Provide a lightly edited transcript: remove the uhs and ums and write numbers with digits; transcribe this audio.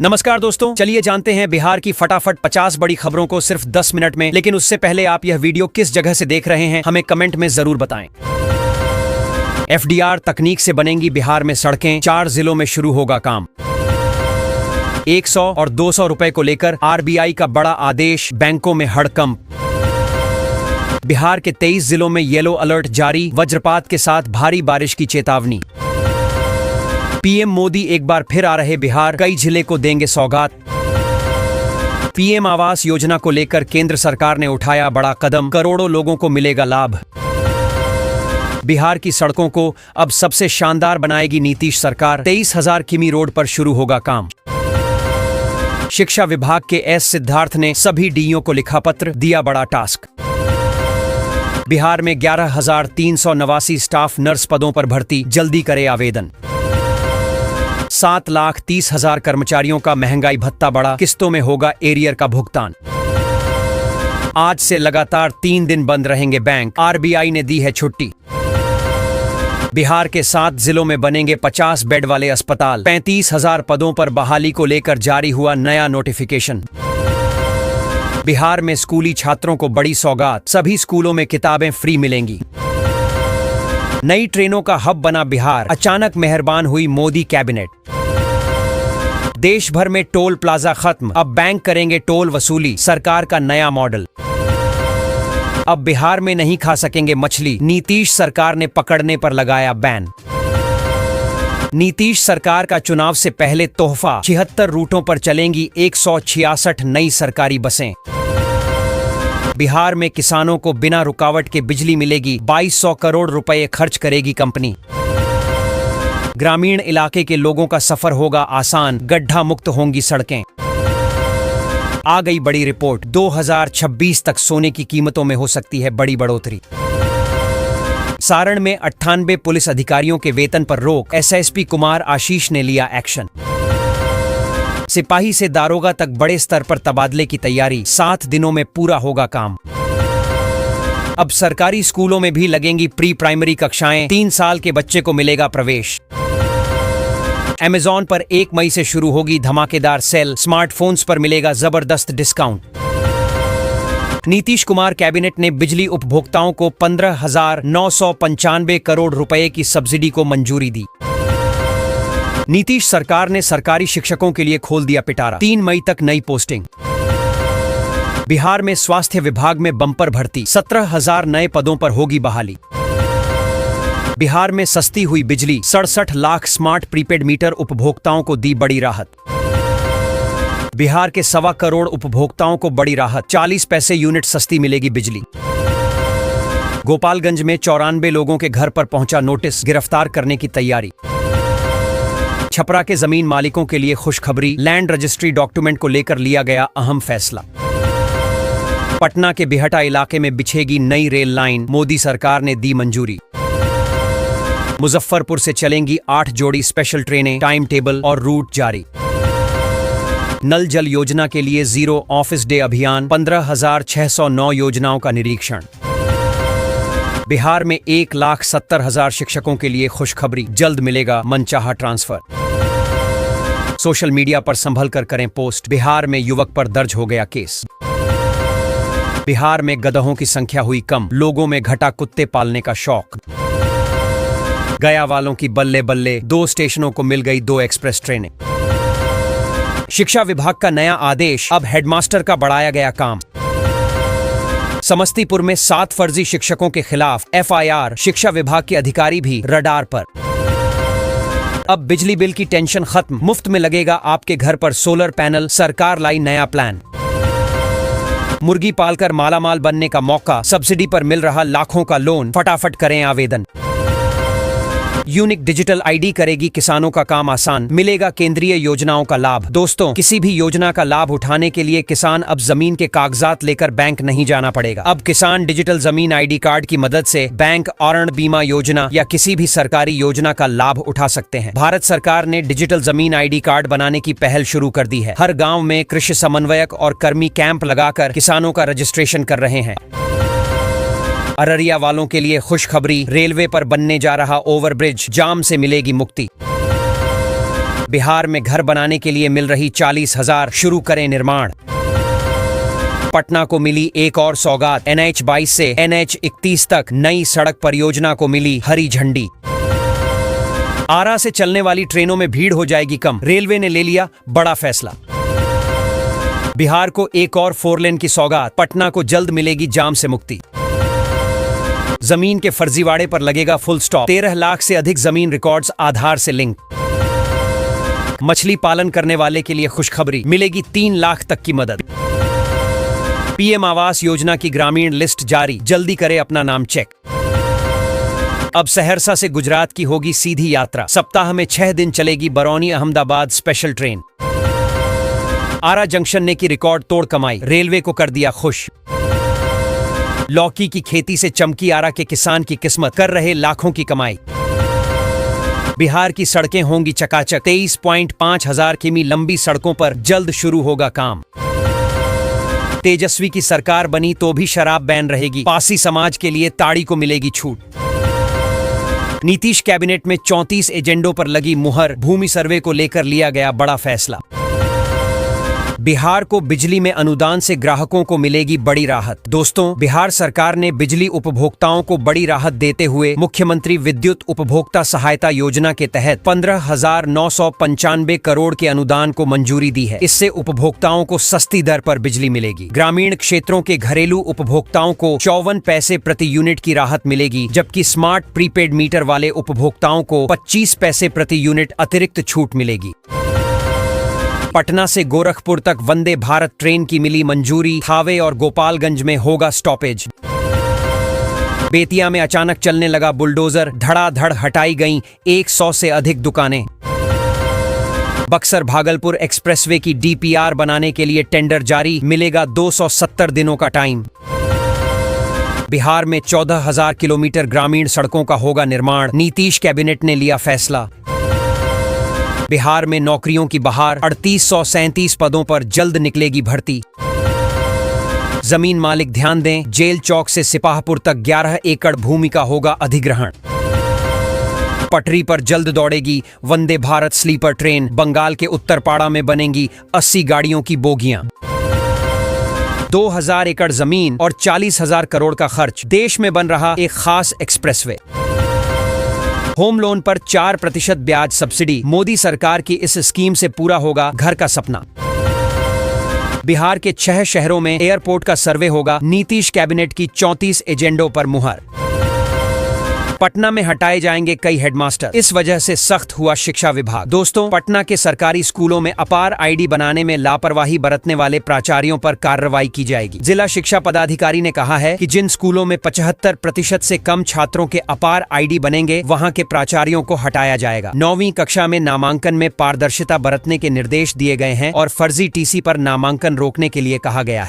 नमस्कार दोस्तों, चलिए जानते हैं बिहार की फटाफट 50 बड़ी खबरों को सिर्फ 10 मिनट में। लेकिन उससे पहले आप यह वीडियो किस जगह से देख रहे हैं हमें कमेंट में जरूर बताएं। FDR तकनीक से बनेंगी बिहार में सड़कें, 4 जिलों में शुरू होगा काम। 100 और 200 रुपए को लेकर RBI का बड़ा आदेश, बैंकों में हड़कंप। बिहार के 23 जिलों में येलो अलर्ट जारी, वज्रपात के साथ भारी बारिश की चेतावनी। PM मोदी एक बार फिर आ रहे बिहार, कई जिले को देंगे सौगात। PM आवास योजना को लेकर केंद्र सरकार ने उठाया बड़ा कदम, करोड़ों लोगों को मिलेगा लाभ। बिहार की सड़कों को अब सबसे शानदार बनाएगी नीतीश सरकार, 23,000 किमी रोड पर शुरू होगा काम। शिक्षा विभाग के S सिद्धार्थ ने सभी DO को लिखा पत्र, दिया बड़ा टास्क। बिहार में 11,389 स्टाफ नर्स पदों पर भर्ती, जल्दी करे आवेदन। 7,30,000 कर्मचारियों का महंगाई भत्ता बढ़ा, किस्तों में होगा एरियर का भुगतान। आज से लगातार 3 दिन बंद रहेंगे बैंक, RBI ने दी है छुट्टी। बिहार के 7 जिलों में बनेंगे 50 बेड वाले अस्पताल, 35,000 पदों पर बहाली को लेकर जारी हुआ नया नोटिफिकेशन। बिहार में स्कूली छात्रों को बड़ी सौगात, सभी स्कूलों में किताबें फ्री मिलेंगी। नई ट्रेनों का हब बना बिहार, अचानक मेहरबान हुई मोदी कैबिनेट। देश भर में टोल प्लाजा खत्म, अब बैंक करेंगे टोल वसूली, सरकार का नया मॉडल। अब बिहार में नहीं खा सकेंगे मछली, नीतीश सरकार ने पकड़ने पर लगाया बैन। नीतीश सरकार का चुनाव से पहले तोहफा, 76 रूटों पर चलेंगी 166 नई सरकारी बसें। बिहार में किसानों को बिना रुकावट के बिजली मिलेगी, 2200 करोड़ रुपए खर्च करेगी कंपनी। ग्रामीण इलाके के लोगों का सफर होगा आसान, गड्ढा मुक्त होंगी सड़कें। आ गई बड़ी रिपोर्ट, 2026 तक सोने की कीमतों में हो सकती है बड़ी बढ़ोतरी। सारण में 98 पुलिस अधिकारियों के वेतन पर रोक, SSP कुमार आशीष ने लिया एक्शन। सिपाही से दारोगा तक बड़े स्तर पर तबादले की तैयारी, 7 दिनों में पूरा होगा काम। अब सरकारी स्कूलों में भी लगेंगी प्री प्राइमरी कक्षाएं, 3 साल के बच्चे को मिलेगा प्रवेश। Amazon पर 1 मई से शुरू होगी धमाकेदार सेल, स्मार्टफोन्स पर मिलेगा जबरदस्त डिस्काउंट। नीतीश कुमार कैबिनेट ने बिजली उपभोक्ताओं को 15,995 करोड़ रुपए की सब्सिडी को मंजूरी दी। नीतीश सरकार ने सरकारी शिक्षकों के लिए खोल दिया पिटारा, 3 मई तक नई पोस्टिंग। बिहार में स्वास्थ्य विभाग में बम्पर भर्ती, 17,000 नए पदों पर होगी बहाली। बिहार में सस्ती हुई बिजली, 67 लाख स्मार्ट प्रीपेड मीटर उपभोक्ताओं को दी बड़ी राहत। बिहार के 1.25 करोड़ उपभोक्ताओं को बड़ी राहत, 40 पैसे यूनिट सस्ती मिलेगी बिजली। गोपालगंज में 94 लोगों के घर पर पहुंचा नोटिस, गिरफ्तार करने की तैयारी। छपरा के जमीन मालिकों के लिए खुशखबरी, लैंड रजिस्ट्री डॉक्यूमेंट को लेकर लिया गया अहम फैसला। पटना के बिहटा इलाके में बिछेगी नई रेल लाइन, मोदी सरकार ने दी मंजूरी। मुजफ्फरपुर से चलेंगी 8 जोड़ी स्पेशल ट्रेनें, टाइम टेबल और रूट जारी। नल जल योजना के लिए 0 ऑफिस डे अभियान, 15,609 योजनाओं का निरीक्षण। बिहार में 1,70,000 शिक्षकों के लिए खुशखबरी, जल्द मिलेगा मनचाहा ट्रांसफर। सोशल मीडिया पर संभल कर करें पोस्ट, बिहार में युवक पर दर्ज हो गया केस। बिहार में गधों की संख्या हुई कम, लोगों में घटा कुत्ते पालने का शौक। गया वालों की बल्ले बल्ले, 2 स्टेशनों को मिल गई 2 एक्सप्रेस ट्रेनें। शिक्षा विभाग का नया आदेश, अब हेडमास्टर का बढ़ाया गया काम। समस्तीपुर में 7 फर्जी शिक्षकों के खिलाफ FIR, शिक्षा विभाग के अधिकारी भी रडार पर। अब बिजली बिल की टेंशन खत्म, मुफ्त में लगेगा आपके घर पर सोलर पैनल, सरकार लाई नया प्लान। मुर्गी पालकर मालामाल बनने का मौका, सब्सिडी पर मिल रहा लाखों का लोन, फटाफट करें आवेदन। यूनिक डिजिटल ID करेगी किसानों का काम आसान, मिलेगा केंद्रीय योजनाओं का लाभ। दोस्तों, किसी भी योजना का लाभ उठाने के लिए किसान अब जमीन के कागजात लेकर बैंक नहीं जाना पड़ेगा। अब किसान डिजिटल जमीन ID कार्ड की मदद से बैंक, औरण बीमा योजना या किसी भी सरकारी योजना का लाभ उठा सकते हैं। भारत सरकार ने डिजिटल जमीन ID कार्ड बनाने की पहल शुरू कर दी है। हर गाँव में कृषि समन्वयक और कर्मी कैंप लगाकर किसानों का रजिस्ट्रेशन कर रहे हैं। अररिया वालों के लिए खुशखबरी, रेलवे पर बनने जा रहा ओवरब्रिज, जाम से मिलेगी मुक्ति। बिहार में घर बनाने के लिए मिल रही 40,000, शुरू करें निर्माण। पटना को मिली एक और सौगात, NH 22 से NH 31 तक नई सड़क परियोजना को मिली हरी झंडी। आरा से चलने वाली ट्रेनों में भीड़ हो जाएगी कम, रेलवे ने ले लिया बड़ा फैसला। बिहार को एक और 4 लेन की सौगात, पटना को जल्द मिलेगी जाम से मुक्ति। जमीन के फर्जीवाड़े पर लगेगा फुल स्टॉप, 13 लाख से अधिक जमीन रिकॉर्ड्स आधार से लिंक। मछली पालन करने वाले के लिए खुशखबरी, मिलेगी 3 लाख तक की मदद। PM आवास योजना की ग्रामीण लिस्ट जारी, जल्दी करे अपना नाम चेक। अब सहरसा से गुजरात की होगी सीधी यात्रा, सप्ताह में 6 दिन चलेगी बरौनी अहमदाबाद स्पेशल ट्रेन। आरा जंक्शन ने की रिकॉर्ड तोड़ कमाई, रेलवे को कर दिया खुश। लौकी की खेती से चमकी आरा के किसान की किस्मत, कर रहे लाखों की कमाई। बिहार की सड़कें होंगी चकाचक, 23.5 हजार किमी लंबी सड़कों पर जल्द शुरू होगा काम। तेजस्वी की सरकार बनी तो भी शराब बैन रहेगी, पासी समाज के लिए ताड़ी को मिलेगी छूट। नीतीश कैबिनेट में 34 एजेंडों पर लगी मुहर, भूमि सर्वे को लेकर लिया गया बड़ा फैसला। बिहार को बिजली में अनुदान से ग्राहकों को मिलेगी बड़ी राहत। दोस्तों, बिहार सरकार ने बिजली उपभोक्ताओं को बड़ी राहत देते हुए मुख्यमंत्री विद्युत उपभोक्ता सहायता योजना के तहत 15,995 करोड़ के अनुदान को मंजूरी दी है। इससे उपभोक्ताओं को सस्ती दर पर बिजली मिलेगी। ग्रामीण क्षेत्रों के घरेलू उपभोक्ताओं को 54 पैसे प्रति यूनिट की राहत मिलेगी, जबकि स्मार्ट प्रीपेड मीटर वाले उपभोक्ताओं को 25 पैसे प्रति यूनिट अतिरिक्त छूट मिलेगी। पटना से गोरखपुर तक वंदे भारत ट्रेन की मिली मंजूरी, थावे और गोपालगंज में होगा स्टॉपेज। बेतिया में अचानक चलने लगा बुलडोजर, धड़ाधड़ हटाई गईं 100 से अधिक दुकानें। बक्सर भागलपुर एक्सप्रेसवे की DPR बनाने के लिए टेंडर जारी, मिलेगा 270 दिनों का टाइम। बिहार में 14,000 किलोमीटर ग्रामीण सड़कों का होगा निर्माण, नीतीश कैबिनेट ने लिया फैसला। बिहार में नौकरियों की बहार, 3837 पदों पर जल्द निकलेगी भर्ती। जमीन मालिक ध्यान दें, जेल चौक से सिपाहपुर तक 11 एकड़ भूमि का होगा अधिग्रहण। पटरी पर जल्द दौड़ेगी वंदे भारत स्लीपर ट्रेन, बंगाल के उत्तरपाड़ा में बनेंगी 80 गाड़ियों की बोगियां। 2000 एकड़ जमीन और 40,000 करोड़ का खर्च, देश में बन रहा एक खास एक्सप्रेसवे। होम लोन पर 4% ब्याज सब्सिडी, मोदी सरकार की इस स्कीम से पूरा होगा घर का सपना। बिहार के 6 शहरों में एयरपोर्ट का सर्वे होगा, नीतीश कैबिनेट की 34 एजेंडों पर मुहर। पटना में हटाए जाएंगे कई हेडमास्टर, इस वजह से सख्त हुआ शिक्षा विभाग। दोस्तों, पटना के सरकारी स्कूलों में अपार ID बनाने में लापरवाही बरतने वाले प्राचार्यों पर कार्रवाई की जाएगी। जिला शिक्षा पदाधिकारी ने कहा है कि जिन स्कूलों में 75% से कम छात्रों के अपार ID बनेंगे, वहां के प्राचार्यों को हटाया जाएगा। 9वीं कक्षा में नामांकन में पारदर्शिता बरतने के निर्देश दिए गए हैं और फर्जी TC पर नामांकन रोकने के लिए कहा गया है।